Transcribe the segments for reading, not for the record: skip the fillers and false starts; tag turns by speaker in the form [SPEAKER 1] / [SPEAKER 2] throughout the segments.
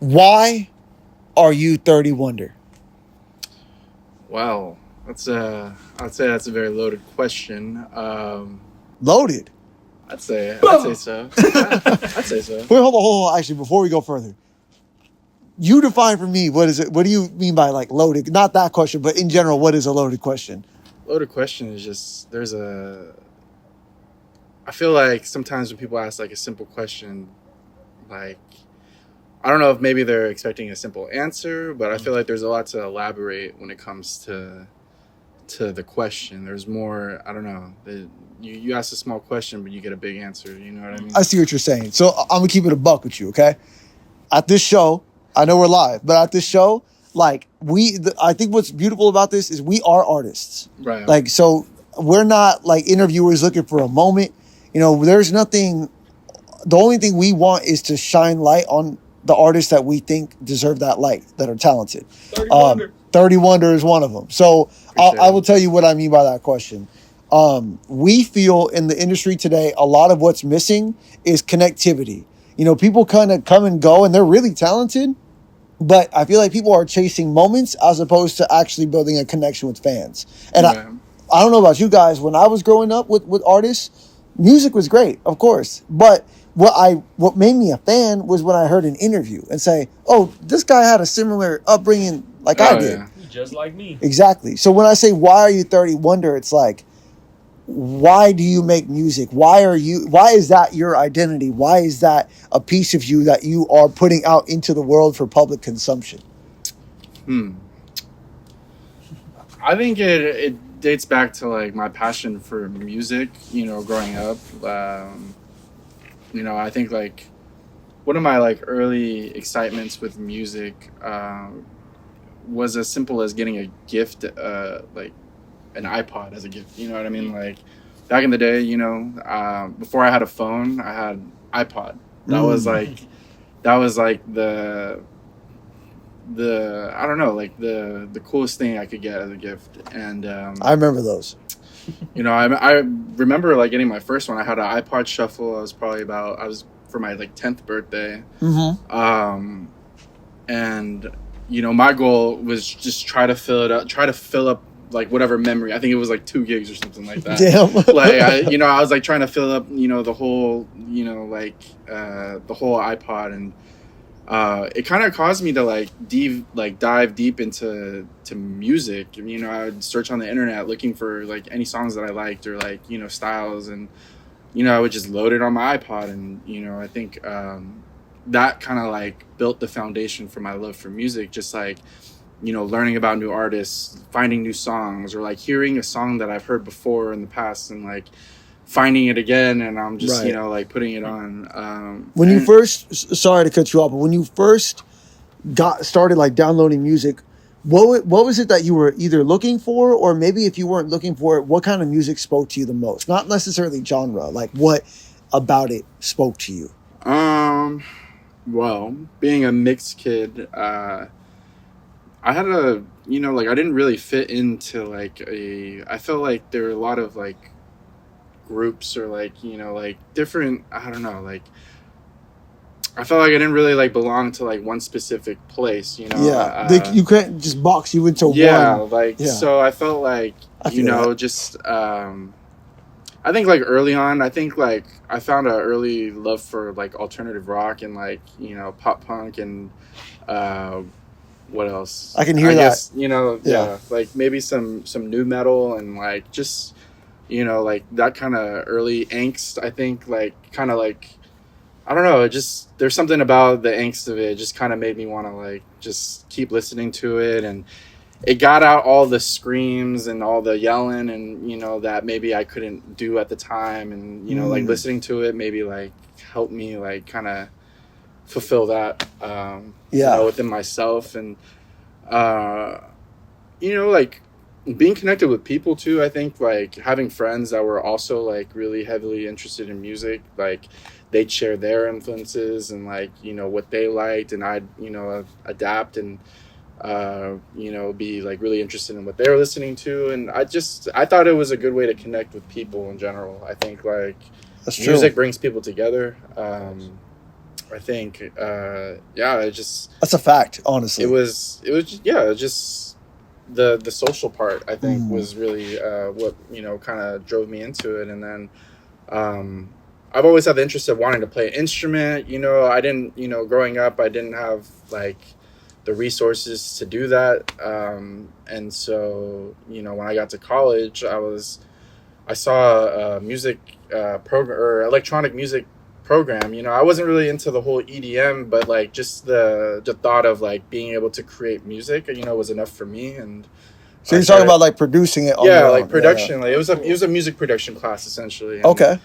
[SPEAKER 1] Why are you 30 Wonder?
[SPEAKER 2] Well, I'd say that's a very loaded question.
[SPEAKER 1] Loaded.
[SPEAKER 2] I'd say so. Yeah, I'd say so.
[SPEAKER 1] Wait, hold on. Actually, before we go further, you define for me what is it? What do you mean by like loaded? Not that question, but in general, what is a loaded question?
[SPEAKER 2] Loaded question is just I feel like sometimes when people ask like a simple question, like I don't know if maybe they're expecting a simple answer, but I feel like there's a lot to elaborate when it comes to the question. There's more. I don't know. You ask a small question, but you get a big answer. You know what I mean?
[SPEAKER 1] I see what you're saying. So I'm gonna keep it a buck with you, okay? At this show, I know we're live, but at this show, like I think what's beautiful about this is we are artists,
[SPEAKER 2] Right.
[SPEAKER 1] Like, so we're not like interviewers looking for a moment. You know, there's nothing. The only thing we want is to shine light on the artists that we think deserve that light, that are talented. 30 Wonder is one of them. So I will tell you what I mean by that question. We feel in the industry today, a lot of what's missing is connectivity. You know, people kind of come and go and they're really talented, but I feel like people are chasing moments as opposed to actually building a connection with fans. And I don't know about you guys, when I was growing up with artists, music was great, of course. But what made me a fan was when I heard an interview and say, oh, this guy had a similar upbringing like I did.
[SPEAKER 3] Yeah. Just like me.
[SPEAKER 1] Exactly. So when I say, why are you 30 Wonder? It's like, why do you make music? Why is that your identity? Why is that a piece of you that you are putting out into the world for public consumption?
[SPEAKER 2] I think it dates back to like my passion for music, you know, growing up. You know, I think like one of my like early excitements with music was as simple as getting a gift, like an iPod as a gift. You know what I mean? Like back in the day, you know, before I had a phone, I had iPod. That was like the I don't know, like the coolest thing I could get as a gift. And
[SPEAKER 1] I remember those.
[SPEAKER 2] You know, I remember like getting my first one. I had an iPod Shuffle. I was for my like 10th birthday.
[SPEAKER 1] Mm-hmm.
[SPEAKER 2] And you know, my goal was just try to fill up like whatever memory. I think it was like 2 gigs or something like that.
[SPEAKER 1] Damn.
[SPEAKER 2] Like I was like trying to fill up, you know, the whole, you know, like the whole iPod. And it kind of caused me to dive deep into music. You know, I would search on the internet looking for like any songs that I liked or like, you know, styles, and you know, I would just load it on my iPod. And you know, I think that kind of like built the foundation for my love for music. Just like, you know, learning about new artists, finding new songs, or like hearing a song that I've heard before in the past and like finding it again, and I'm just
[SPEAKER 1] right.
[SPEAKER 2] You know, like putting it on.
[SPEAKER 1] When you first, sorry to cut you off, but when you first got started like downloading music, what was it that you were either looking for, or maybe if you weren't looking for it, what kind of music spoke to you the most? Not necessarily genre, like what about it spoke to you?
[SPEAKER 2] Well, being a mixed kid, I had you know, like I didn't really fit into like I felt like there were a lot of like groups or like, you know, like different, I don't know, like I felt like I didn't really like belong to like one specific place, you know.
[SPEAKER 1] Yeah, you couldn't just box you into one.
[SPEAKER 2] Like so I felt like, you know, that. Just I think like early on, I think like I found an early love for like alternative rock and like, you know, pop punk and what else?
[SPEAKER 1] I can hear that.
[SPEAKER 2] Guess, you know, like maybe some new metal and like just, you know, like that kind of early angst. I think like kind of like, I don't know, it just, there's something about the angst of it. It just kind of made me want to like just keep listening to it, and it got out all the screams and all the yelling and, you know, that maybe I couldn't do at the time. And, you know, like listening to it maybe like helped me like kind of fulfill that, you know, within myself. And, you know, like being connected with people too. I think like having friends that were also like really heavily interested in music, like they'd share their influences and like, you know, what they liked, and I'd, you know, adapt and, you know, be like really interested in what they're listening to. And I thought it was a good way to connect with people in general. I think like music brings people together. I think, yeah, it just,
[SPEAKER 1] That's a fact, honestly.
[SPEAKER 2] just the social part, I think, was really what, kind of drove me into it. And then I've always had the interest of wanting to play an instrument. I didn't, growing up, I didn't have like the resources to do that. And so, when I got to college, I saw a music program or electronic music program. I wasn't really into the whole EDM, but like just the thought of like being able to create music, was enough for me. And
[SPEAKER 1] so you're talking about like producing it on
[SPEAKER 2] yeah,
[SPEAKER 1] your
[SPEAKER 2] like
[SPEAKER 1] own.
[SPEAKER 2] production. Like it was a music production class essentially. And,
[SPEAKER 1] Okay.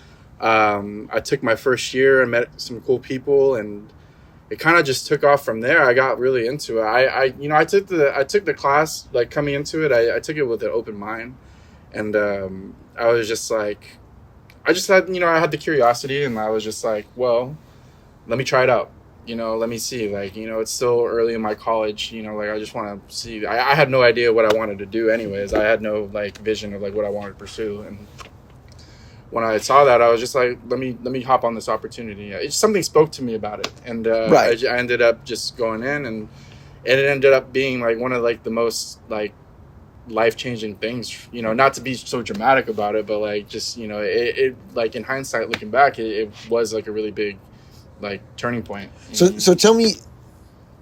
[SPEAKER 2] I took my first year and met some cool people, and it kind of just took off from there. I got really into it. I took the class, like coming into it, I took it with an open mind. And I was just like, I just had, I had the curiosity, and I was just like, well, let me try it out. Let me see. Like, it's still early in my college. Like I just want to see. I had no idea what I wanted to do, anyways. I had no like vision of like what I wanted to pursue. And when I saw that, I was just like, let me hop on this opportunity. Something spoke to me about it, and
[SPEAKER 1] Right.
[SPEAKER 2] I ended up just going in, and it ended up being like one of like the most like life-changing things, not to be so dramatic about it, but like just it like in hindsight looking back, it was like a really big like turning point.
[SPEAKER 1] So tell me,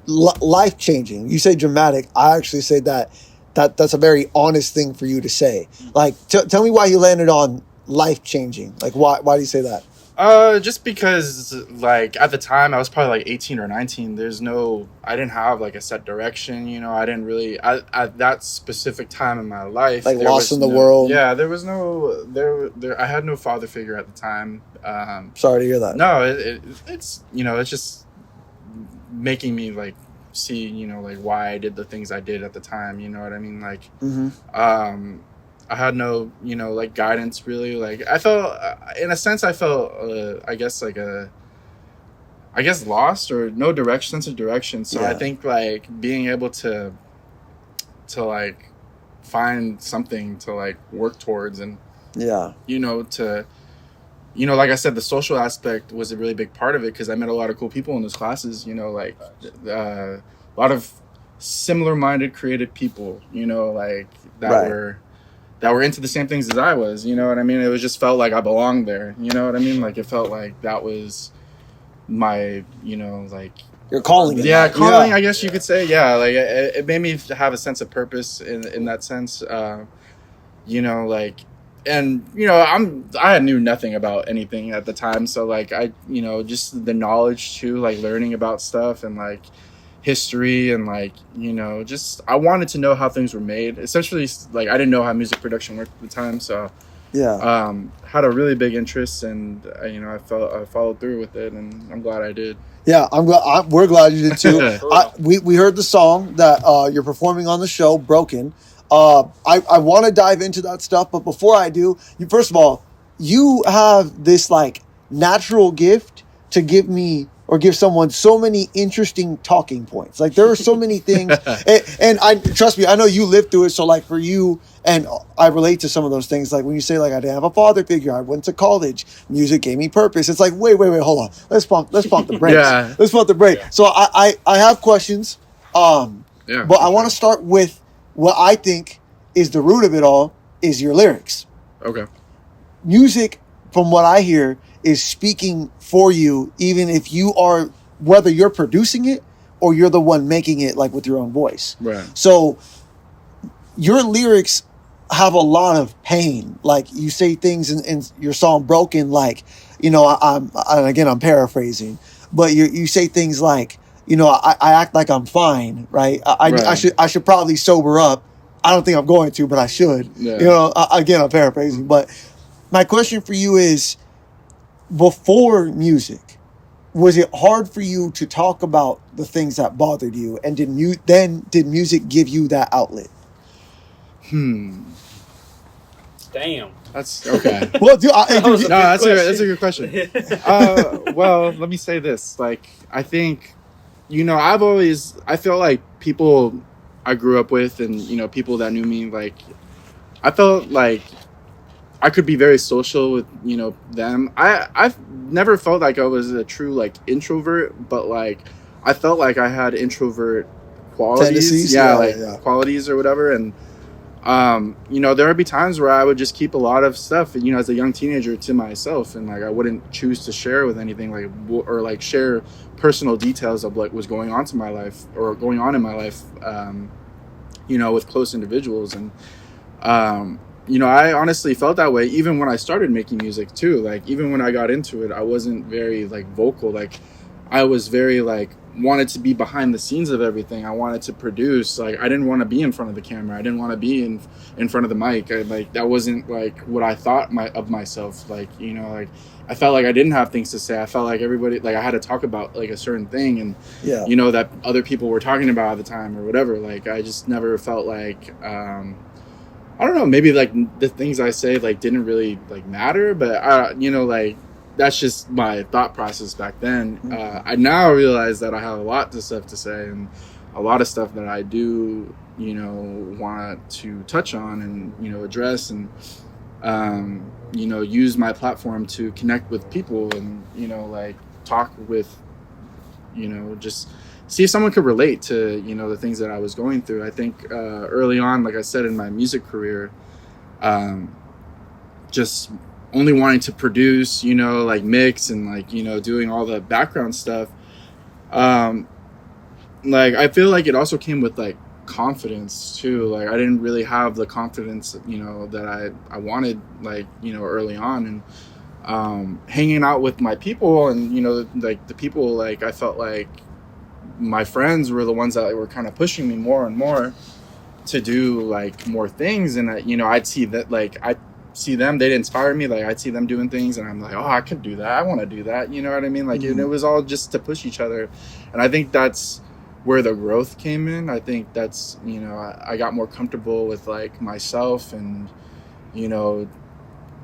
[SPEAKER 1] life-changing. You say dramatic. I actually say that's a very honest thing for you to say. Like, tell me why you landed on life-changing. Like, why do you say that?
[SPEAKER 2] Just because like at the time I was probably like 18 or 19. I didn't have like a set direction. I didn't really at that specific time in my life,
[SPEAKER 1] like lost in the world.
[SPEAKER 2] Yeah, there was no there. I had no father figure at the time.
[SPEAKER 1] Sorry to hear that.
[SPEAKER 2] No, it's it's just making me like see like why I did the things I did at the time. You know what I mean? Like, I had no, like guidance really. Like I felt, in a sense, I felt, I guess lost or no sense of direction. So
[SPEAKER 1] Yeah.
[SPEAKER 2] I think like being able to like find something to like work towards, and
[SPEAKER 1] Yeah.
[SPEAKER 2] like I said, the social aspect was a really big part of it, because I met a lot of cool people in those classes. Like a lot of similar-minded, creative people. Like that
[SPEAKER 1] Right.
[SPEAKER 2] were into the same things as I was, you know what I mean? It was just felt like I belonged there, you know what I mean? Like it felt like that was my, like
[SPEAKER 1] You're calling it.
[SPEAKER 2] yeah,
[SPEAKER 1] that.
[SPEAKER 2] calling,
[SPEAKER 1] Yeah.
[SPEAKER 2] I guess you could say. Yeah, like it made me have a sense of purpose in that sense. Like, and I knew nothing about anything at the time, so like I, just the knowledge too, like learning about stuff and like history and like just I wanted to know how things were made. Essentially, like I didn't know how music production worked at the time, so
[SPEAKER 1] Yeah.
[SPEAKER 2] had a really big interest, and I followed through with it, and I'm glad I did.
[SPEAKER 1] Yeah, I'm glad. We're glad you did too.
[SPEAKER 2] For
[SPEAKER 1] We heard the song that you're performing on the show, "Broken." I want to dive into that stuff, but before I do, first of all, you have this like natural gift to give me or give someone so many interesting talking points. Like there are so many things, and I trust me, I know you lived through it. So like for you, and I relate to some of those things. Like when you say like I didn't have a father figure, I went to college, music gave me purpose. It's like wait, hold on, let's pump the brakes.
[SPEAKER 2] Yeah.
[SPEAKER 1] Let's pump the brake.
[SPEAKER 2] Yeah.
[SPEAKER 1] So I have questions,
[SPEAKER 2] Yeah,
[SPEAKER 1] but I want to start with what I think is the root of it all is your lyrics.
[SPEAKER 2] Okay.
[SPEAKER 1] Music, from what I hear, is speaking for you, even if you are, whether you're producing it or you're the one making it like with your own voice.
[SPEAKER 2] Right.
[SPEAKER 1] So your lyrics have a lot of pain. Like you say things in your song "Broken," like, I'm paraphrasing, but you say things like, I act like I'm fine, right? I should probably sober up. I don't think I'm going to, but I should.
[SPEAKER 2] Yeah.
[SPEAKER 1] Again, I'm paraphrasing. But my question for you is, before music, was it hard for you to talk about the things that bothered you? And did music give you that outlet?
[SPEAKER 3] Damn.
[SPEAKER 2] That's okay.
[SPEAKER 1] Well,
[SPEAKER 2] That's a good question. Well, let me say this. Like, I think, I feel like people I grew up with and, people that knew me, like, I felt like I could be very social with, you know, them. I've never felt like I was a true like introvert, but like I felt like I had introvert qualities.
[SPEAKER 1] Tendencies?
[SPEAKER 2] Yeah,
[SPEAKER 1] Yeah,
[SPEAKER 2] like
[SPEAKER 1] yeah.
[SPEAKER 2] qualities or whatever. And you know, there would be times where I would just keep a lot of stuff, you know, as a young teenager to myself, and like I wouldn't choose to share with anything, like or like share personal details of what was going on to my life or going on in my life, you know, with close individuals. And you know, I honestly felt that way even when I started making music too. Like even when I got into it, I wasn't very like vocal. Like I was very like wanted to be behind the scenes of everything. I wanted to produce. Like I didn't want to be in front of the camera. I didn't want to be in front of the mic. Like that wasn't like what I thought of myself. Like, you know, like I felt like I didn't have things to say. I felt like everybody, like I had to talk about like a certain thing, and
[SPEAKER 1] Yeah.
[SPEAKER 2] you know, that other people were talking about at the time or whatever. Like I just never felt like I don't know, maybe like the things I say like didn't really like matter, but you know, like that's just my thought process back then. I now realize that I have a lot of stuff to say and a lot of stuff that I do, you know, want to touch on and, you know, address and, you know, use my platform to connect with people and, you know, like talk with, you know, just see if someone could relate to, you know, the things that I was going through. I think early on, like I said, in my music career, just only wanting to produce, you know, like mix and like, you know, doing all the background stuff. Like I feel like it also came with like confidence too. Like I didn't really have the confidence, you know, that I wanted, like, you know, early on. And hanging out with my people and, you know, like the people, like I felt like my friends were the ones that were kind of pushing me more and more to do like more things. And you know, I'd see that, like I see them, they'd inspire me. Like I'd see them doing things and I'm like, oh, I could do that, I want to do that, you know what I mean? Like it was all just to push each other. And I think that's where the growth came in. I think that's, you know, I got more comfortable with like myself and, you know,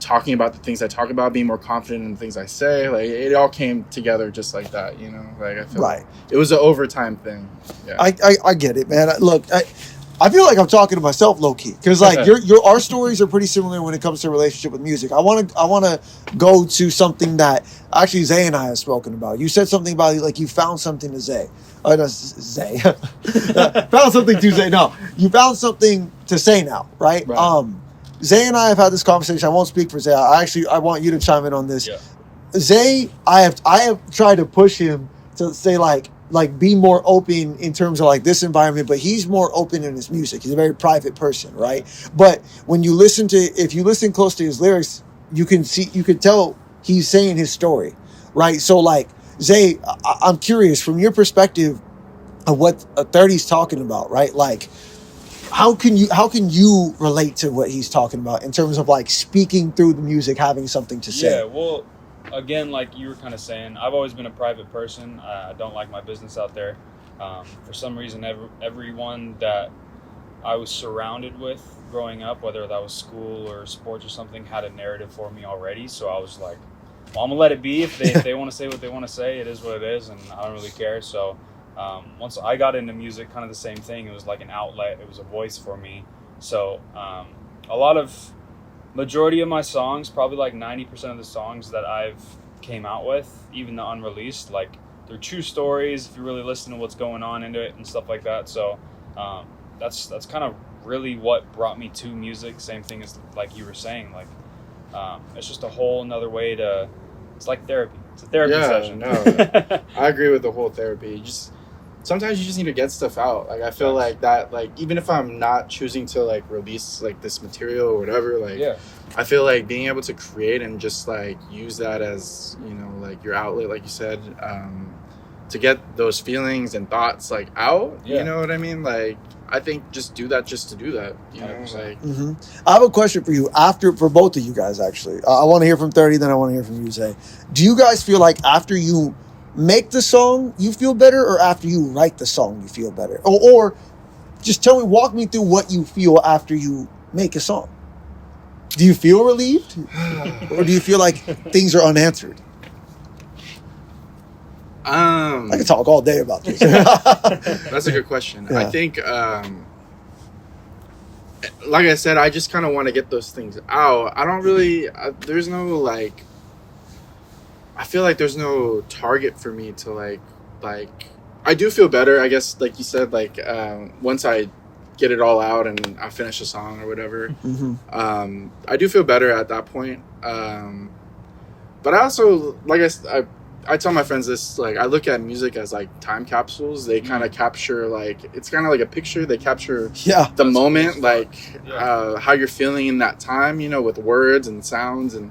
[SPEAKER 2] talking about the things I talk about, being more confident in the things I say. Like it all came together just like that, you know. Like I feel like it was an overtime thing. Yeah,
[SPEAKER 1] I get it, man. Look, I feel like I'm talking to myself low key because like our stories are pretty similar when it comes to relationship with music. I want to go to something that actually Zay and I have spoken about. You said something about like you found something to Zay. Oh no, Zay found something to Zay. No, you found something to say now, right? Zay and I have had this conversation. I won't speak for Zay. I want you to chime in on this.
[SPEAKER 3] Yeah.
[SPEAKER 1] Zay, I have tried to push him to say like be more open in terms of like this environment, but he's more open in his music. He's a very private person, right? But when you if you listen close to his lyrics, you can tell he's saying his story, right? So like Zay, I'm curious from your perspective of what 30's talking about, right? Like how can you relate to what he's talking about in terms of like speaking through the music, having something to say?
[SPEAKER 3] Yeah, well, again, like you were kind of saying, I've always been a private person. I don't like my business out there. For some reason, everyone that I was surrounded with growing up, whether that was school or sports or something, had a narrative for me already. So I was like, well, I'm gonna let it be. If they want to say what they want to say, it is what it is, and I don't really care. So once I got into music, kind of the same thing. It was like an outlet. It was a voice for me. So majority of my songs, probably like 90% of the songs that I've came out with, even the unreleased, like they're true stories if you really listen to what's going on into it and stuff like that. So that's kind of really what brought me to music. Same thing as like you were saying, like it's just a whole another way to, it's like therapy. It's a therapy session.
[SPEAKER 2] No, I agree with the whole therapy. Sometimes you just need to get stuff out. Like I feel like that, like even if I'm not choosing to like release like this material or whatever, like I feel like being able to create and just like use that as, you know, like your outlet, like you said, to get those feelings and thoughts like out. You know what I mean? Like I think just do that just to do that. You know, like.
[SPEAKER 1] I have a question for you for both of you guys. Actually, I want to hear from 30, then I want to hear from you, Zay. Do you guys feel like after you make the song you feel better, or after you write the song you feel better, or just walk me through what you feel after you make a song? Do you feel relieved, or do you feel like things are unanswered? I could talk all day about this.
[SPEAKER 2] That's a good question. I think like I said, I just kind of want to get those things out. I don't really. There's no like. I feel like there's no target for me to like. I do feel better, I guess, like you said, like once I get it all out and I finish a song or whatever.
[SPEAKER 1] Mm-hmm.
[SPEAKER 2] I do feel better at that point. But I also, like I tell my friends this, like I look at music as like time capsules. They kind of capture, like, it's kind of like a picture. They capture the moment, like how you're feeling in that time, you know, with words and sounds. And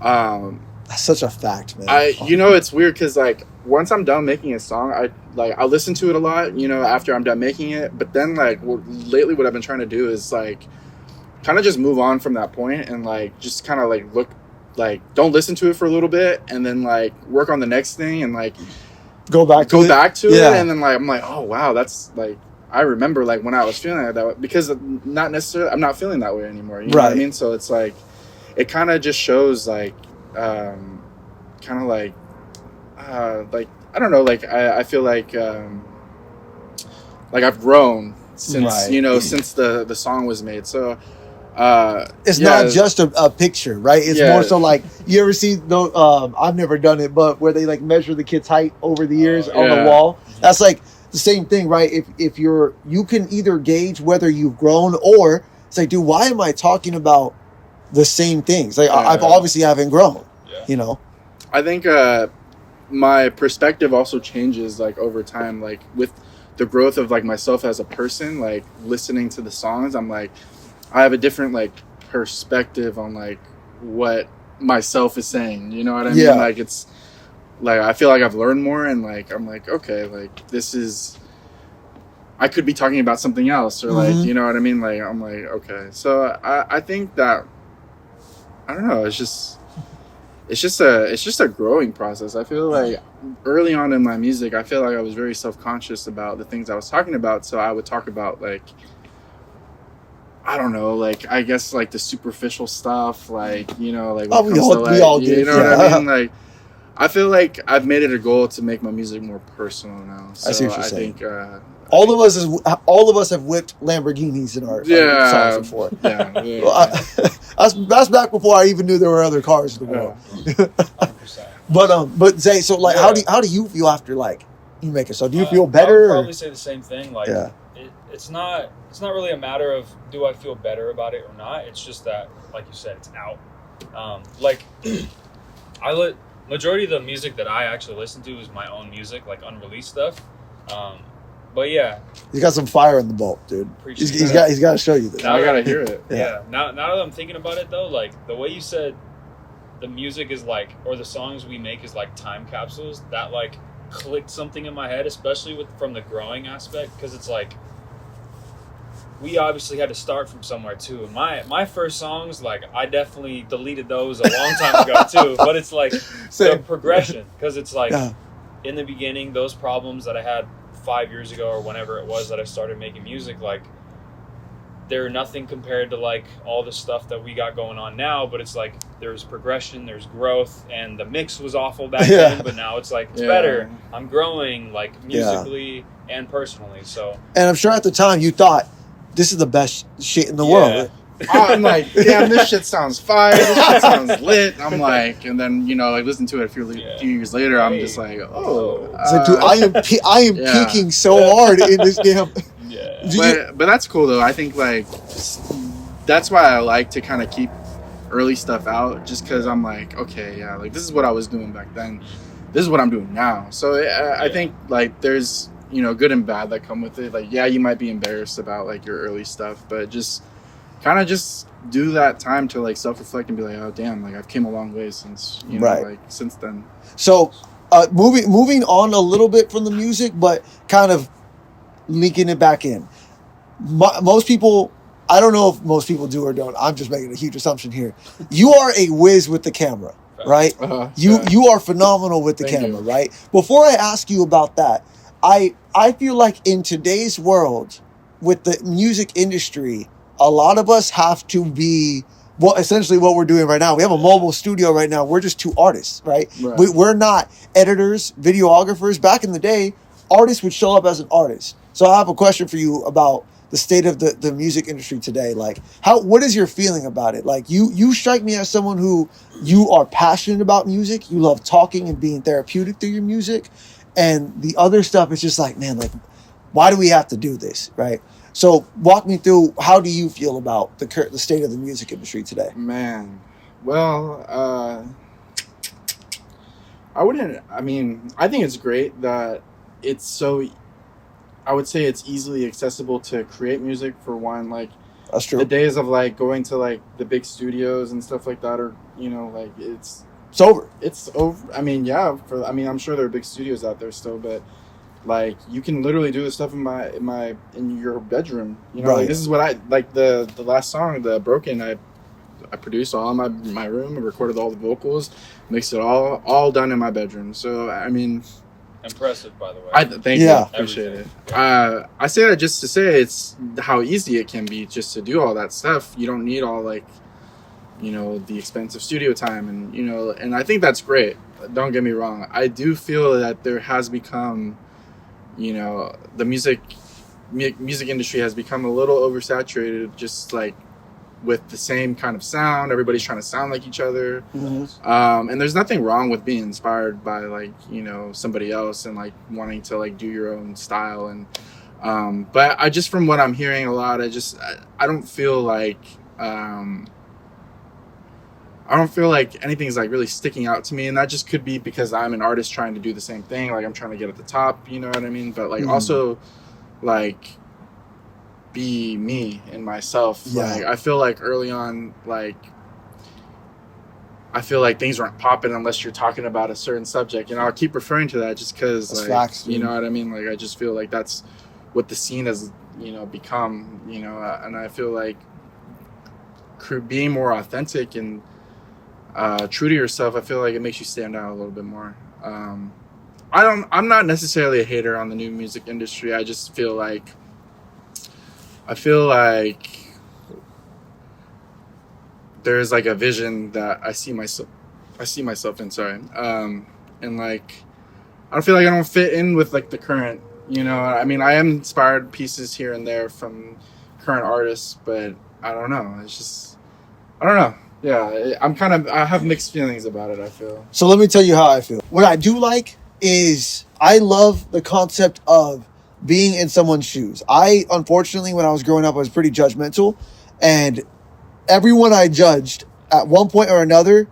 [SPEAKER 1] that's such a fact, man.
[SPEAKER 2] It's weird because like once I'm done making a song, I listen to it a lot, you know, after I'm done making it. But then like lately what I've been trying to do is like kind of just move on from that point and like just kind of like look, like don't listen to it for a little bit and then like work on the next thing and like
[SPEAKER 1] go back to it.
[SPEAKER 2] And then like I'm like, oh wow, that's like, I remember like when I was feeling like that way, because not necessarily I'm not feeling that way anymore, you know what I mean? So it's like it kind of just shows like kind of like I don't know, like I feel like I've grown since you know, since the song was made. So
[SPEAKER 1] it's not just a picture, right? It's more so like, you ever see I've never done it, but where they like measure the kid's height over the years on the wall. That's like the same thing, right? If you can either gauge whether you've grown, or it's like, dude, why am I talking about the same things? Like I've obviously haven't grown, you know? I
[SPEAKER 2] think my perspective also changes like over time, like with the growth of like myself as a person, like listening to the songs, I'm like, I have a different like perspective on like what myself is saying, you know what I mean? Like it's like I feel like I've learned more, and like I'm like, okay, like this is, I could be talking about something else, or like, you know what I mean? Like I'm like, okay. So I think that, I don't know, it's just a growing process. I feel like early on in my music, I feel like I was very self-conscious about the things I was talking about. So I would talk about like, I don't know, like I guess like the superficial stuff, like, you know, like
[SPEAKER 1] we all did,
[SPEAKER 2] you know what I mean? Like I feel like I've made it a goal to make my music more personal now. So
[SPEAKER 1] I see what you're saying.
[SPEAKER 2] Think
[SPEAKER 1] all of us have whipped Lamborghinis in our songs before. That's back before I even knew there were other cars in the world. 100%. But Zay, so like, how do you feel after like you make it? So do you feel better?
[SPEAKER 3] I would probably say the same thing. Like it's not really a matter of do I feel better about it or not. It's just that, like you said, it's out. Like majority of the music that I actually listen to is my own music, like unreleased stuff. But yeah,
[SPEAKER 1] he's got some fire in the bolt, dude. He's got to show you this.
[SPEAKER 2] Now I gotta hear it.
[SPEAKER 3] Now that I'm thinking about it though, like the way you said, the music is like, or the songs we make is like time capsules. That like clicked something in my head, especially from the growing aspect, because it's like we obviously had to start from somewhere too. And my first songs, like I definitely deleted those a long time ago too. But it's like the progression, because it's like in the beginning, those problems that I had 5 years ago or whenever it was that I started making music, like they're nothing compared to like all the stuff that we got going on now. But it's like there's progression, there's growth, and the mix was awful back then, but now it's like it's better. I'm growing like musically and personally. So, and
[SPEAKER 1] I'm sure at the time you thought, this is the best shit in the world.
[SPEAKER 2] I'm like, damn, this shit sounds fire. This shit sounds lit. I'm like, and then, you know, like listen to it a few years later, I'm just like, oh.
[SPEAKER 1] So, dude, I am peaking so hard in this damn.
[SPEAKER 2] But that's cool though. I think like that's why I like to kind of keep early stuff out, just because I'm like, okay, like this is what I was doing back then. This is what I'm doing now. So I think like there's, you know, good and bad that come with it. Like, you might be embarrassed about like your early stuff, but just kind of just do that time to like self-reflect and be like, oh damn, like I've came a long way since, you know, like since then.
[SPEAKER 1] So moving on a little bit from the music, but kind of linking it back in. Most people, I don't know if most people do or don't, I'm just making a huge assumption here. You are a whiz with the camera, right? You are phenomenal with the camera, right? Before I ask you about that, I feel like in today's world, with the music industry, a lot of us have to be, well, essentially what we're doing right now. We have a mobile studio right now. We're just two artists, right? We're not editors, videographers. Back in the day, artists would show up as an artist. So I have a question for you about the state of the music industry today. Like, what is your feeling about it? Like, you strike me as someone who, you are passionate about music. You love talking and being therapeutic through your music. And the other stuff is just like, man, like, why do we have to do this, right? So walk me through, how do you feel about the state of the music industry today?
[SPEAKER 2] Man, well, I think it's great that it's so, I would say it's easily accessible to create music, for one. Like,
[SPEAKER 1] That's true.
[SPEAKER 2] the days of like going to like the big studios and stuff like that are, you know, like
[SPEAKER 1] It's over.
[SPEAKER 2] it's over. I mean, yeah, I'm sure there are big studios out there still, but like you can literally do this stuff in your bedroom. You know,
[SPEAKER 1] Right.
[SPEAKER 2] like this is what I like, the last song, the Broken, I produced all in my room. I recorded all the vocals, mixed it all done in my bedroom. So I mean,
[SPEAKER 3] Impressive, by the way.
[SPEAKER 2] Thank you,
[SPEAKER 1] Yeah.
[SPEAKER 2] appreciate it.
[SPEAKER 3] Everything.
[SPEAKER 2] I say that just to say it's how easy it can be just to do all that stuff. You don't need all, like, you know, the expensive studio time, and you know, and I think that's great. Don't get me wrong. I do feel that there has become, you know, the music industry has become a little oversaturated, just like with the same kind of sound. Everybody's trying to sound like each other.
[SPEAKER 1] Mm-hmm.
[SPEAKER 2] And there's nothing wrong with being inspired by, like, you know, somebody else and like wanting to like do your own style. And but I just, from what I'm hearing a lot, I don't feel like anything's like really sticking out to me, and that just could be because I'm an artist trying to do the same thing. Like, I'm trying to get at the top, you know what I mean? But like also like be me and myself.
[SPEAKER 1] Yeah.
[SPEAKER 2] Like, I feel like early on, like, I feel like things weren't popping unless you're talking about a certain subject. And I'll keep referring to that just because, like,
[SPEAKER 1] facts,
[SPEAKER 2] you
[SPEAKER 1] dude.
[SPEAKER 2] know what I mean? Like, I just feel like that's what the scene has, you know, become, you know, and I feel like being more authentic and true to yourself, I feel like it makes you stand out a little bit more. I'm not necessarily a hater on the new music industry. I just feel like there's like a vision that I see myself in, sorry. And like, I don't feel like I don't fit in with like the current, you know, I mean, I am inspired pieces here and there from current artists, but I don't know. It's just, I don't know. Yeah, I have mixed feelings about it, I feel.
[SPEAKER 1] So let me tell you how I feel. What I do like is, I love the concept of being in someone's shoes. Unfortunately, when I was growing up, I was pretty judgmental, and everyone I judged at one point or another,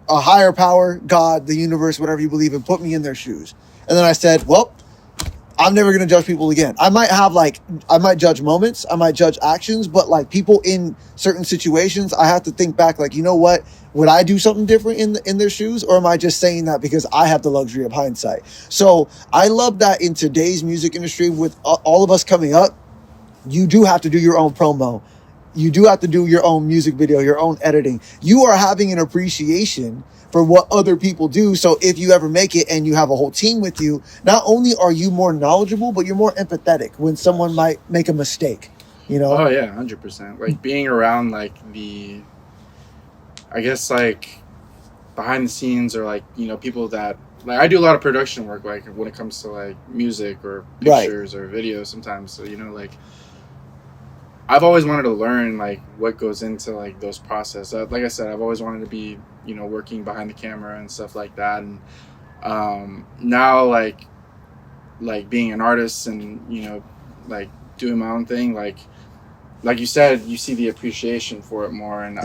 [SPEAKER 1] a higher power, God, the universe, whatever you believe in, put me in their shoes. And then I said, well, I'm never going to judge people again. I might judge moments, I might judge actions, but like people in certain situations, I have to think back, like, you know what? Would I do something different in their shoes? Or am I just saying that because I have the luxury of hindsight? So I love that in today's music industry, with all of us coming up, you do have to do your own promo. You do have to do your own music video, your own editing. You are having an appreciation for what other people do. So if you ever make it and you have a whole team with you, not only are you more knowledgeable, but you're more empathetic when someone might make a mistake, you know?
[SPEAKER 2] Oh yeah, 100%. Like, being around like I guess like behind the scenes, or like, you know, people that, like, I do a lot of production work, like when it comes to like music or pictures or videos sometimes. So, you know, like, I've always wanted to learn like what goes into like those processes. Like I said, I've always wanted to be, you know, working behind the camera and stuff like that. And now like being an artist and, you know, like doing my own thing, like you said, you see the appreciation for it more. And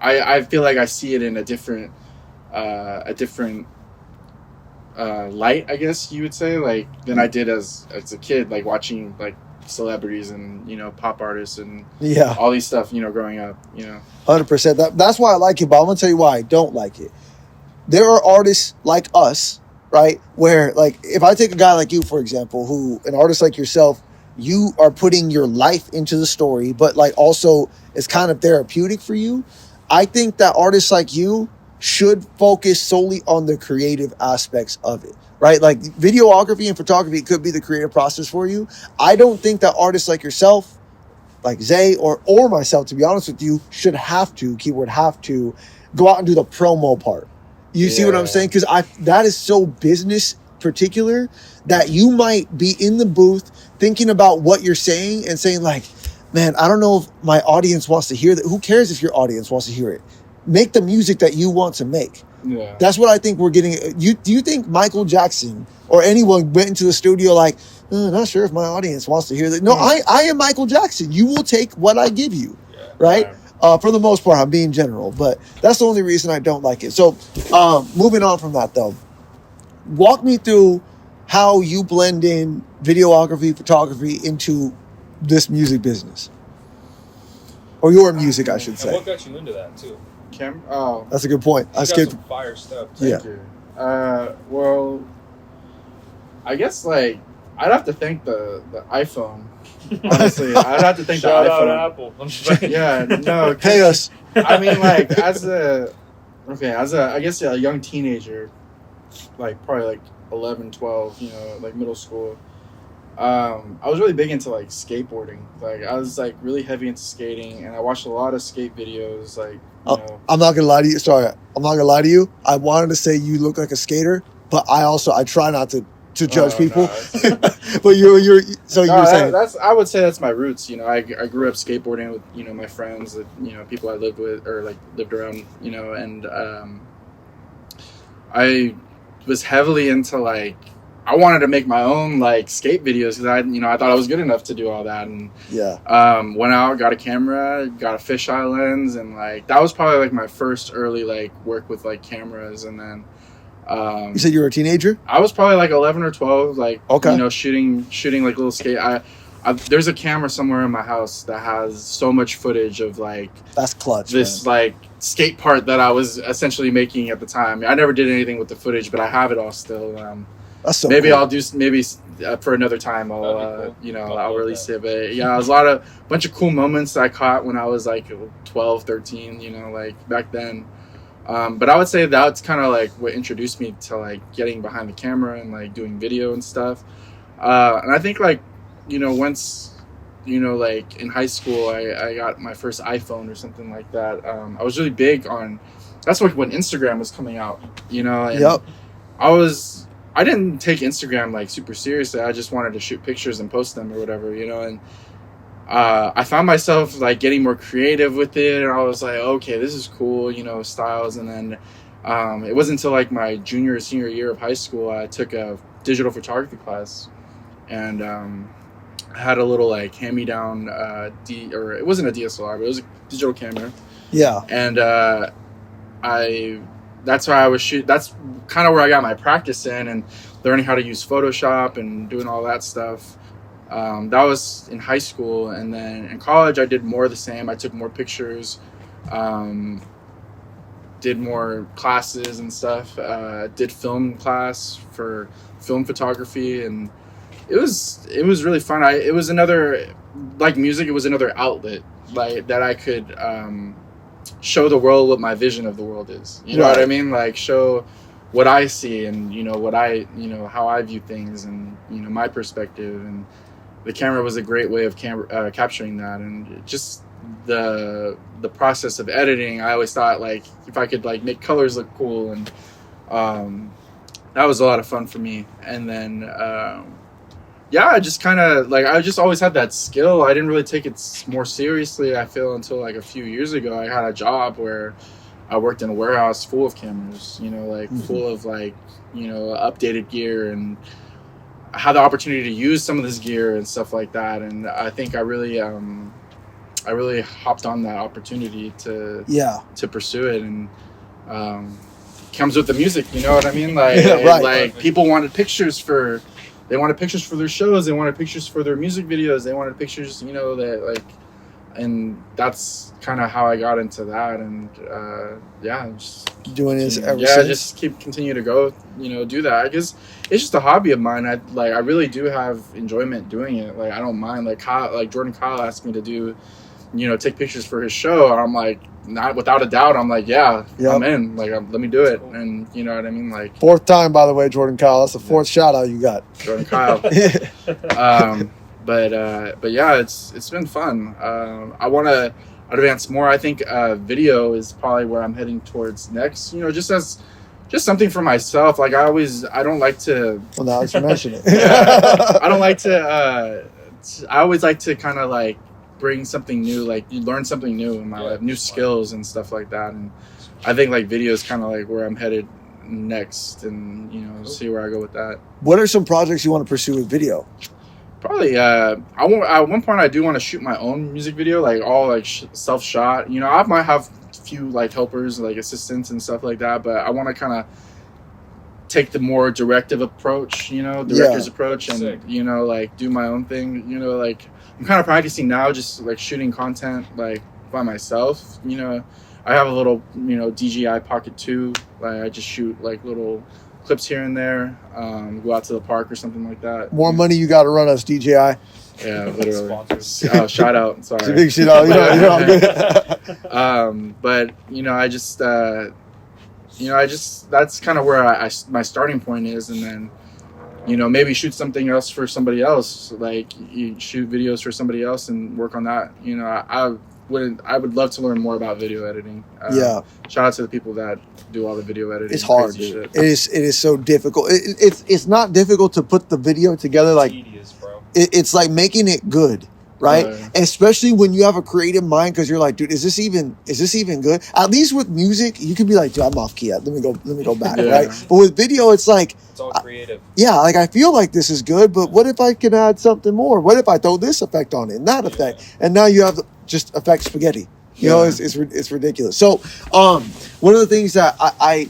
[SPEAKER 2] I feel like I see it in a different light, I guess you would say, like, than I did as a kid, like watching like celebrities and, you know, pop artists and all these stuff, you know, growing up, you know.
[SPEAKER 1] 100%. That's why I like it, but I'm gonna tell you why I don't like it. There are artists like us, right? Where, like, if I take a guy like you, for example, an artist like yourself, you are putting your life into the story, but like also it's kind of therapeutic for you. I think that artists like you should focus solely on the creative aspects of it, right? Like, videography and photography could be the creative process for you. I don't think that artists like yourself, like Zay or myself, to be honest with you, should have to, keyword have to, go out and do the promo part. You see what I'm saying? Because that is so business particular that you might be in the booth thinking about what you're saying and saying like, man, I don't know if my audience wants to hear that. Who cares if your audience wants to hear it? Make the music that you want to make.
[SPEAKER 2] Yeah.
[SPEAKER 1] That's what I think we're getting. Do you think Michael Jackson or anyone went into the studio like, not sure if my audience wants to hear that? No, I am Michael Jackson. You will take what I give you, right? For the most part, I'm being general, but that's the only reason I don't like it. So, moving on from that though, walk me through how you blend in videography, photography into this music business, or your music, I should
[SPEAKER 3] And
[SPEAKER 1] say.
[SPEAKER 3] what got you into that too?
[SPEAKER 2] Oh,
[SPEAKER 1] That's a good point.
[SPEAKER 3] You
[SPEAKER 1] I
[SPEAKER 3] got
[SPEAKER 1] skipped.
[SPEAKER 3] some fire stuff.
[SPEAKER 2] thank you. Well, I guess like I'd have to thank the iPhone. Honestly, I'd have to thank
[SPEAKER 3] Shout
[SPEAKER 2] the
[SPEAKER 3] out
[SPEAKER 2] iPhone.
[SPEAKER 3] Apple. I'm just playing.
[SPEAKER 2] Yeah, no,
[SPEAKER 1] Pay us.
[SPEAKER 2] I mean, like as a I guess a young teenager, like probably like 11, 12, you know, like middle school. I was really big into like skateboarding. Like I was like really heavy into skating, and I watched a lot of skate videos. Like you know,
[SPEAKER 1] I'm not gonna lie to you. Sorry, I'm not gonna lie to you. I wanted to say you look like a skater, but I try not to judge people.
[SPEAKER 2] No,
[SPEAKER 1] But you're so
[SPEAKER 2] no,
[SPEAKER 1] you're saying
[SPEAKER 2] that's I would say that's my roots. You know, I grew up skateboarding with my friends, that, people I lived with or like lived around. And I was heavily into like I wanted to make my own like skate videos because I thought I was good enough to do all that, and went out, got a camera, got a fisheye lens, and like that was probably like my first early like work with like cameras. And then
[SPEAKER 1] you said you were a teenager.
[SPEAKER 2] I was probably like 11 or 12, like
[SPEAKER 1] okay.
[SPEAKER 2] Shooting like little skate. There's a camera somewhere in my house that has so much footage of like
[SPEAKER 1] that's clutch.
[SPEAKER 2] This
[SPEAKER 1] man.
[SPEAKER 2] like skate part that I was essentially making at the time. I never did anything with the footage, but I have it all still.
[SPEAKER 1] That's so
[SPEAKER 2] maybe
[SPEAKER 1] cool.
[SPEAKER 2] I'll do for another time. I'll
[SPEAKER 3] cool.
[SPEAKER 2] I'll release it. But yeah, it was a bunch of cool moments I caught when I was like 12, 13. Like back then. But I would say that's kind of like what introduced me to like getting behind the camera and like doing video and stuff. And I think like once like in high school I got my first iPhone or something like that. I was really big on that's when Instagram was coming out. And
[SPEAKER 1] yep.
[SPEAKER 2] I didn't take Instagram like super seriously. I just wanted to shoot pictures and post them or whatever, and I found myself like getting more creative with it, and I was like, okay, this is cool, styles. And then it wasn't until like my junior or senior year of high school I took a digital photography class, and I had a little like hand-me-down or it wasn't a DSLR, but it was a digital camera.
[SPEAKER 1] Yeah.
[SPEAKER 2] And that's why I was that's kind of where I got my practice in and learning how to use Photoshop and doing all that stuff. That was in high school, and then in college I did more of the same. I took more pictures, did more classes and stuff, did film class for film photography, and it was really fun. It was another, like music, it was another outlet like that I could show the world what my vision of the world is. You know what I mean? Like show what I see and what I how I view things and my perspective, and the camera was a great way of capturing that. And just the process of editing, I always thought like if I could like make colors look cool, and that was a lot of fun for me. And then I just kind of like I just always had that skill. I didn't really take it more seriously, I feel, until like a few years ago. I had a job where I worked in a warehouse full of cameras, like full of like updated gear, and I had the opportunity to use some of this gear and stuff like that. And I think I really hopped on that opportunity to pursue it. And comes with the music, you know what I mean? Like, like people wanted pictures for their shows, they wanted pictures for their music videos, they wanted pictures, that like, and that's kind of how I got into that. And just
[SPEAKER 1] doing this ever since.
[SPEAKER 2] Just continue to go, do that. I guess it's just a hobby of mine. I really do have enjoyment doing it. Like I don't mind. Like Jordan Kyle asked me to do, take pictures for his show, and I'm like, not without a doubt, I'm like, I'm in. Like let me do it. And you know what I mean? Like
[SPEAKER 1] fourth time, by the way, Jordan Kyle. That's the fourth shout out you got.
[SPEAKER 2] Jordan Kyle. But yeah, it's been fun. I want to advance more. I think video is probably where I'm heading towards next. Just as just something for myself. Like I don't like to.
[SPEAKER 1] Well, now that you mention it.
[SPEAKER 2] Yeah, I don't like to. I always like to kind of like bring something new, like you learn something new in my life, new skills and stuff like that. And I think like video is kind of like where I'm headed next, and see where I go with that.
[SPEAKER 1] What are some projects you want to pursue with video?
[SPEAKER 2] Probably at one point I do want to shoot my own music video, like all like self shot. I might have a few like helpers, like assistants and stuff like that, but I want to kind of take the more director's approach, approach, and
[SPEAKER 3] Sick.
[SPEAKER 2] Like do my own thing. Like I'm kind of practicing now, just like shooting content like by myself. I have a little DJI Pocket 2. Like I just shoot like little clips here and there. Go out to the park or something like that.
[SPEAKER 1] More money you got to run us, DJI.
[SPEAKER 2] Yeah, literally. Oh, shout out. Sorry.
[SPEAKER 1] It's a big shit out. I'm good.
[SPEAKER 2] But I just that's kind of where my starting point is, and then maybe shoot something else for somebody else. Like you shoot videos for somebody else and work on that. I would love to learn more about video editing. Shout out to the people that do all the video editing.
[SPEAKER 1] It's hard, dude. It is so difficult. It's not difficult to put the video together. Like
[SPEAKER 3] tedious, bro.
[SPEAKER 1] It's like making it good, right? Especially when you have a creative mind, because you're like, dude, is this even good? At least with music, you can be like, dude, I'm off key. Let me go back, right? But with video, it's like,
[SPEAKER 3] it's all creative.
[SPEAKER 1] Like I feel like this is good, but what if I can add something more? What if I throw this effect on it and that effect, and now you have just effect spaghetti? It's ridiculous. So, one of the things that I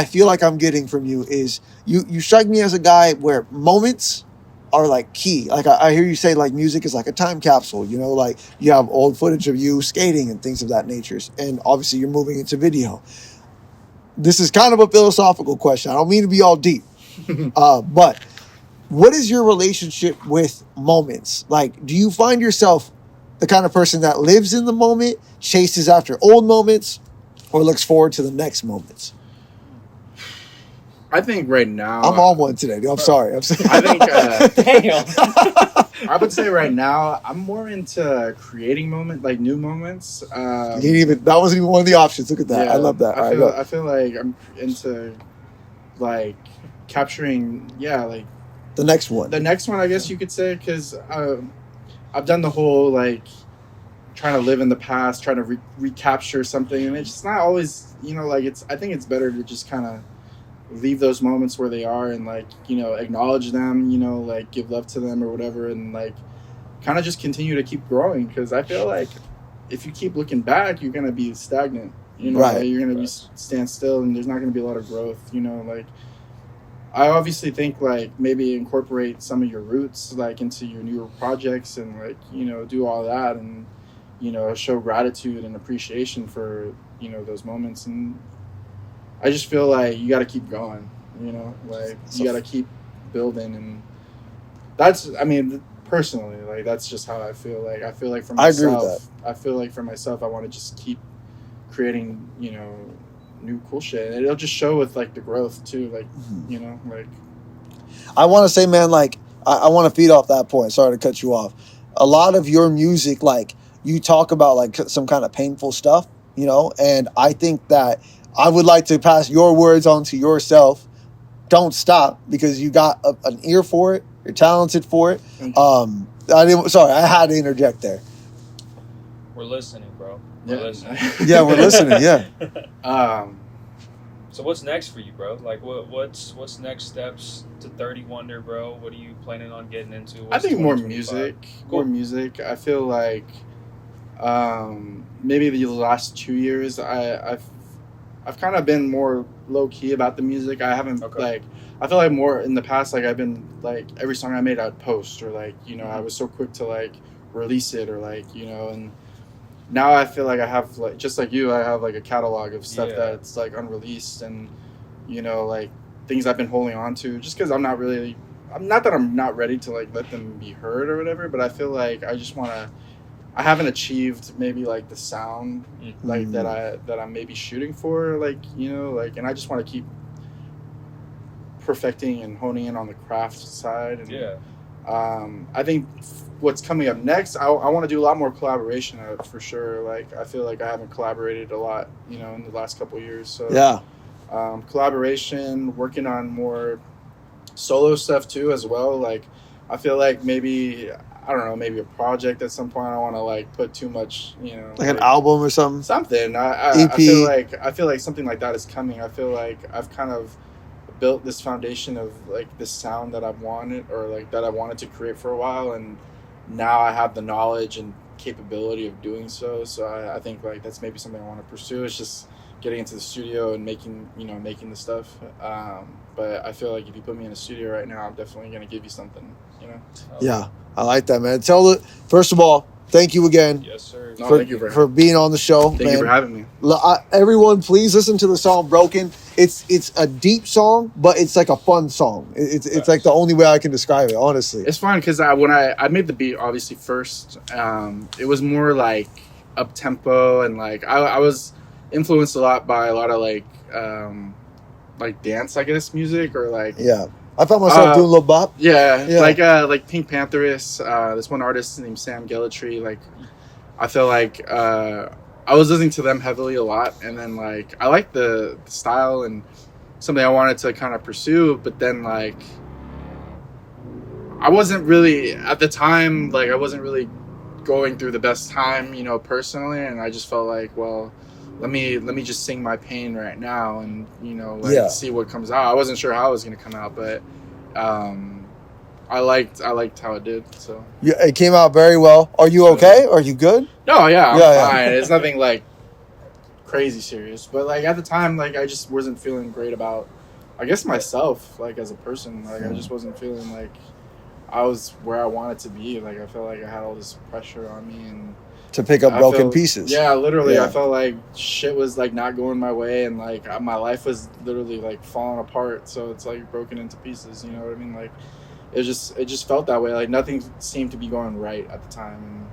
[SPEAKER 1] feel like I'm getting from you is you strike me as a guy where moments are like key. Like I hear you say like music is like a time capsule, like you have old footage of you skating and things of that nature. And obviously you're moving into video. This is kind of a philosophical question. I don't mean to be all deep. But what is your relationship with moments? Like, do you find yourself the kind of person that lives in the moment, chases after old moments, or looks forward to the next moments?
[SPEAKER 2] I think right now
[SPEAKER 1] I'm on one today, dude. I'm sorry.
[SPEAKER 2] I think
[SPEAKER 3] Damn.
[SPEAKER 2] I would say right now I'm more into creating new moments.
[SPEAKER 1] That wasn't even one of the options. Look at that. I love that.
[SPEAKER 2] I feel like I'm into like capturing like
[SPEAKER 1] the next one.
[SPEAKER 2] I guess you could say, because I've done the whole like trying to live in the past, trying to recapture something, and it's just not always I think it's better to just kind of leave those moments where they are and like acknowledge them, like give love to them or whatever, and like kind of just continue to keep growing, because I feel like if you keep looking back, you're gonna be stagnant.
[SPEAKER 1] Right.
[SPEAKER 2] You're gonna be stand still, and there's not gonna be a lot of growth. Like I obviously think like maybe incorporate some of your roots like into your newer projects, and like do all that, and show gratitude and appreciation for those moments. And I just feel like you got to keep going, like you got to keep building. And that's, personally, like that's just how I feel. Like I feel like for myself,
[SPEAKER 1] I agree with that.
[SPEAKER 2] I feel like for myself, I want to just keep creating, new cool shit. And it'll just show with like the growth too. Like, like
[SPEAKER 1] I want to say, man, like I want to feed off that point. Sorry to cut you off. A lot of your music, like you talk about like some kind of painful stuff, and I think that I would like to pass your words on to yourself. Don't stop, because you got an ear for it. You're talented for it. I had to interject there.
[SPEAKER 3] We're listening, bro. We're listening.
[SPEAKER 1] Yeah, we're listening. Yeah.
[SPEAKER 3] So what's next for you, bro? Like, what's next steps to 30WONDER, bro? What are you planning on getting into?
[SPEAKER 2] I think more music.
[SPEAKER 3] Cool.
[SPEAKER 2] More music. I feel like maybe the last 2 years I've kind of been more low key about the music. I haven't I feel like more in the past, like I've been like every song I made I'd post, or like I was so quick to like release it, or like and now I feel like I have like, just like you, I have like a catalog of stuff that's like unreleased, and like things I've been holding on to, just because I'm not ready to like let them be heard or whatever, but I feel like I haven't achieved maybe like the sound like that I'm maybe shooting for, like like, and I just want to keep perfecting and honing in on the craft side. And I think what's coming up next, I want to do a lot more collaboration for sure. Like I feel like I haven't collaborated a lot in the last couple of years, so collaboration, working on more solo stuff too as well. Like I feel like maybe I don't know, maybe a project at some point. I don't want to like put too much, you know,
[SPEAKER 1] Like an album or something.
[SPEAKER 2] something.
[SPEAKER 1] EP.
[SPEAKER 2] I feel like something like that is coming. I feel like I've kind of built this foundation of like this sound that I've wanted or like that I wanted to create for a while, and now I have the knowledge and capability of doing so. So I think like that's maybe something I want to pursue. It's just getting into the studio and making the stuff. But I feel like if you put me in a studio right now, I'm definitely gonna give you something. You know.
[SPEAKER 1] Yeah, I like that, man. First of all, thank you again.
[SPEAKER 3] Yes, sir.
[SPEAKER 2] No, thank you
[SPEAKER 1] for being on the show.
[SPEAKER 2] Thank you for having me.
[SPEAKER 1] Everyone, please listen to the song "Broken." It's a deep song, but it's like a fun song. It's like the only way I can describe it, honestly.
[SPEAKER 2] It's fun because when I made the beat, obviously first, it was more like up tempo and like I was influenced a lot by a lot of like dance, I guess, music or like
[SPEAKER 1] Yeah, I found myself doing a little bop.
[SPEAKER 2] Yeah. Like Pinkpantheress, this one artist named Sam Gellaitry. Like I feel like I was listening to them heavily a lot, and then like I liked the style and something I wanted to kind of pursue, but then like I wasn't really at the time, like I wasn't really going through the best time, you know, personally, and I just felt like, well, let me just sing my pain right now and, you know, like see what comes out. I wasn't sure how it was gonna come out, but I liked how it did. So
[SPEAKER 1] yeah, it came out very well. Are you okay? Are you good?
[SPEAKER 2] No, yeah, I'm fine. It's nothing like crazy serious, but like at the time, like I just wasn't feeling great about, I guess, myself, like as a person. Like I just wasn't feeling like I was where I wanted to be. Like I felt like I had all this pressure on me and
[SPEAKER 1] to pick up broken pieces.
[SPEAKER 2] Yeah, literally. I felt like shit was like not going my way, and like my life was literally like falling apart. So it's like broken into pieces. You know what I mean? Like it just felt that way. Like nothing seemed to be going right at the time, and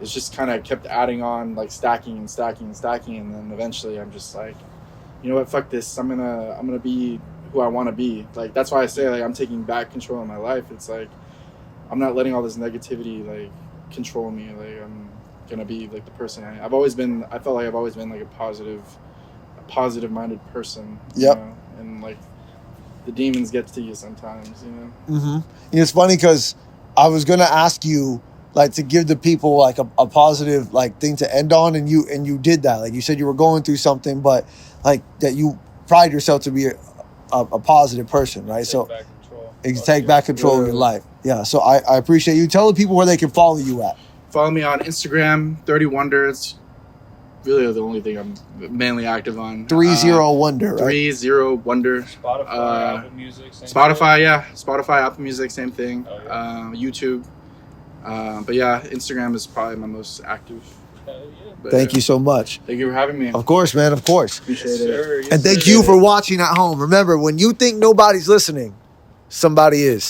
[SPEAKER 2] it's just kind of kept adding on, like stacking and stacking and stacking, and then eventually I'm just like, you know what? Fuck this. I'm gonna be who I want to be. Like that's why I say like I'm taking back control of my life. It's like I'm not letting all this negativity like control me. Like I'm gonna be like the person I felt like I've always been like a positive minded person.
[SPEAKER 1] Yep.
[SPEAKER 2] You know? And like the demons get to you sometimes, you know.
[SPEAKER 1] Mm-hmm. It's funny because I was gonna ask you like to give the people like a positive like thing to end on, and you did that. Like you said you were going through something, but like that you pride yourself to be a positive person, right? Take back control of your life. Yeah. So I appreciate you. Tell the people where they can follow you at.
[SPEAKER 2] Follow me on Instagram, 30WONDER. It's really the only thing I'm mainly active on.
[SPEAKER 1] 30WONDER, right?
[SPEAKER 2] 30WONDER.
[SPEAKER 3] Spotify, Apple Music, same
[SPEAKER 2] Spotify,
[SPEAKER 3] thing.
[SPEAKER 2] yeah. Spotify, Apple Music, same thing.
[SPEAKER 3] Oh, yeah.
[SPEAKER 2] YouTube. But yeah, Instagram is probably my most active.
[SPEAKER 3] Yeah.
[SPEAKER 1] Thank you so much.
[SPEAKER 2] Thank you for having me.
[SPEAKER 1] Of course, man. Of course.
[SPEAKER 2] Appreciate
[SPEAKER 3] Sir,
[SPEAKER 2] it.
[SPEAKER 3] yes,
[SPEAKER 1] And thank
[SPEAKER 3] sir.
[SPEAKER 1] you for watching at home. Remember, when you think nobody's listening, somebody is.